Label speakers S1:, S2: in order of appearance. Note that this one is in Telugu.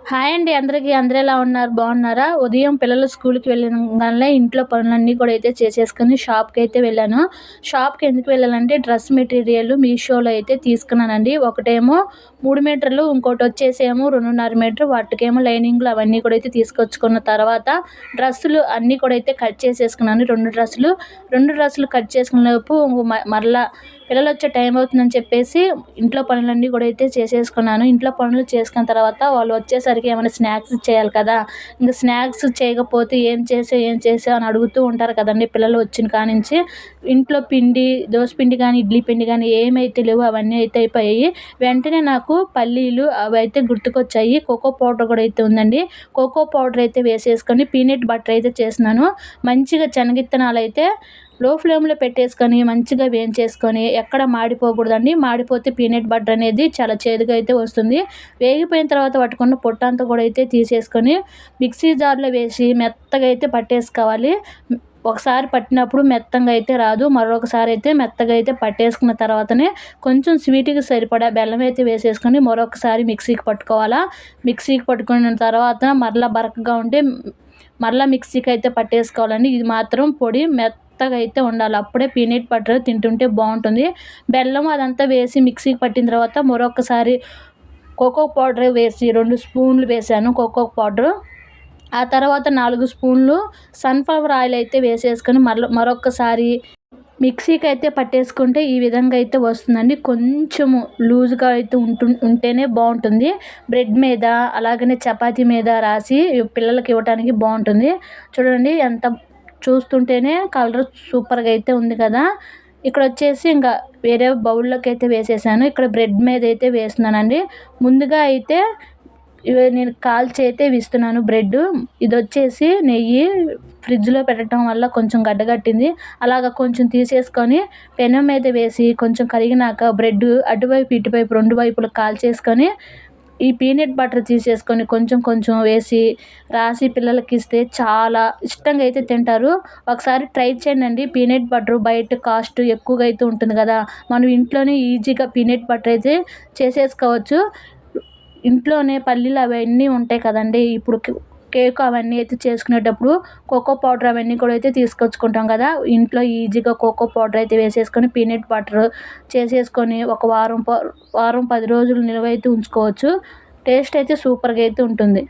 S1: హాయ్ అండి అందరికీ. అందరూ ఎలా ఉన్నారు? బాగున్నారా? ఉదయం పిల్లలు స్కూల్‌కి వెళ్ళంగానే ఇంట్లో పనులన్నీ కూడా అయితే చేసేసుకొని షాప్‌కైతే వెళ్ళాను. షాప్‌కి ఎందుకు వెళ్ళానంటే డ్రెస్ మెటీరియల్ మీషోలో అయితే తీసుకున్నానండి. ఒకటేమో 3 మీటర్లు, ఇంకోటొచ్చేసేమో 2.5 మీటర్, వాటికేమో లైనింగ్‌లు అవన్నీ కూడా అయితే తీసుకొచ్చుకున్న తర్వాత డ్రెస్సులు అన్నీ కూడా అయితే కట్ చేసేసుకున్నాను. 2 డ్రెస్సులు కట్ చేసుకునే లోపు మరలా పిల్లలొచ్చే టైం అవుతుందని చెప్పేసి ఇంట్లో పనులన్నీ కూడా అయితే చేసేసుకున్నాను. ఇంట్లో పనులు చేసుకున్న తర్వాత వాళ్ళు వచ్చేసరికి ఏమైనా స్నాక్స్ చేయాలి కదా! ఇంక స్నాక్స్ చేయకపోతే ఏం చేసావు అని అడుగుతూ ఉంటారు కదండీ పిల్లలు వచ్చిన కానించి. ఇంట్లో పిండి, దోస పిండి గానీ, ఇడ్లీ పిండి గానీ ఏమైతే లేవో అవన్నీ అయితే అయిపోయాయి. వెంటనే నాకు పల్లీలు అవైతే గుర్తుకొచ్చాయి. కోకో పౌడర్ కూడా అయితే ఉందండి. కోకో పౌడర్ అయితే వేసేసుకొని పీనట్ బటర్ అయితే చేస్తున్నాను. మంచిగా శనగిత్తనాలైతే లో ఫ్లేమ్‌లో పెట్టేసుకొని మంచిగా వేయించేసుకొని, ఎక్కడ మాడిపోకూడదండి. మాడిపోతే పీనట్ బటర్ అనేది చాలా చేదుగా అయితే వస్తుంది. వేగిపోయిన తర్వాత పట్టుకున్న పొట్టంతా కూడా అయితే తీసేసుకొని మిక్సీ జార్‌లో వేసి మెత్తగా అయితే పట్టేసుకోవాలి. ఒకసారి పట్టినప్పుడు మెత్తంగా అయితే రాదు. మరొకసారి అయితే మెత్తగా అయితే పట్టేసుకున్న తర్వాతనే కొంచెం స్వీట్‌కి సరిపడా బెల్లం అయితే వేసేసుకొని మరొకసారి మిక్సీకి పట్టుకోవాలా. మిక్సీకి పట్టుకున్న తర్వాత మరలా బరకగా ఉంటే మరలా మిక్సీకి అయితే పట్టేసుకోవాలండి. ఇది మాత్రం పొడి మెత్తగా అయితే ఉండాలి. అప్పుడే పీనట్ బటర్ తింటుంటే బావుంటుంది. బెల్లం అదంతా వేసి మిక్సీకి పట్టిన తర్వాత మరొకసారి కోకో పౌడర్ వేసి 2 స్పూన్లు వేశాను కోకో పౌడరు. ఆ తర్వాత 4 స్పూన్లు సన్‌ఫ్లవర్ ఆయిల్ అయితే వేసేసుకొని మరొక్కసారి మిక్సీకి అయితే పట్టేసుకుంటే ఈ విధంగా అయితే వస్తుందండి. కొంచెము లూజ్‌గా అయితే ఉంటేనే బావుంటుంది. బ్రెడ్ మీద అలాగనే చపాతీ మీద రాసి పిల్లలకి ఇవ్వటానికి బావుంటుంది. చూడండి చూస్తుంటేనే కలర్ సూపర్‌గా అయితే ఉంది కదా! ఇక్కడొచ్చేసి ఇంకా వేరే బౌల్‌లోకి అయితే వేసేసాను. ఇక్కడ బ్రెడ్ మీద అయితే వేస్తున్నానండి. ముందుగా అయితే నేను కాల్చి అయితే ఇస్తున్నాను బ్రెడ్డు. ఇదొచ్చేసి నెయ్యి ఫ్రిడ్జ్‌లో పెట్టడం వల్ల కొంచెం గడ్డగట్టింది. అలాగా కొంచెం తీసేసుకొని పెనం మీద వేసి కొంచెం కరిగినాక బ్రెడ్ అటువైపు, ఇటువైపు 2 వైపులా కాల్చేసుకొని ఈ పీనట్ బటర్ తీసేసుకొని కొంచెం కొంచెం వేసి రాసి పిల్లలకిస్తే చాలా ఇష్టంగా అయితే తింటారు. ఒకసారి ట్రై చేయండండి. పీనట్ బటర్ బయట కాస్ట్ ఎక్కువగా అయితే ఉంటుంది కదా! మనం ఇంట్లోనే ఈజీగా పీనట్ బటర్ అయితే చేసేసుకోవచ్చు. ఇంట్లోనే పల్లీలు అవన్నీ ఉంటాయి కదండీ! ఇప్పుడు కేక్ అవన్నీ అయితే చేసుకునేటప్పుడు కోకో పౌడర్ అవన్నీ కూడా అయితే తీసుకొచ్చుకుంటాం కదా! ఇంట్లో ఈజీగా కోకో పౌడర్ అయితే వేసేసుకొని పీనట్ బటర్ చేసేసుకొని ఒక వారం 10 రోజులు నిల్వ అయితే ఉంచుకోవచ్చు. టేస్ట్ అయితే సూపర్‌గా అయితే ఉంటుంది.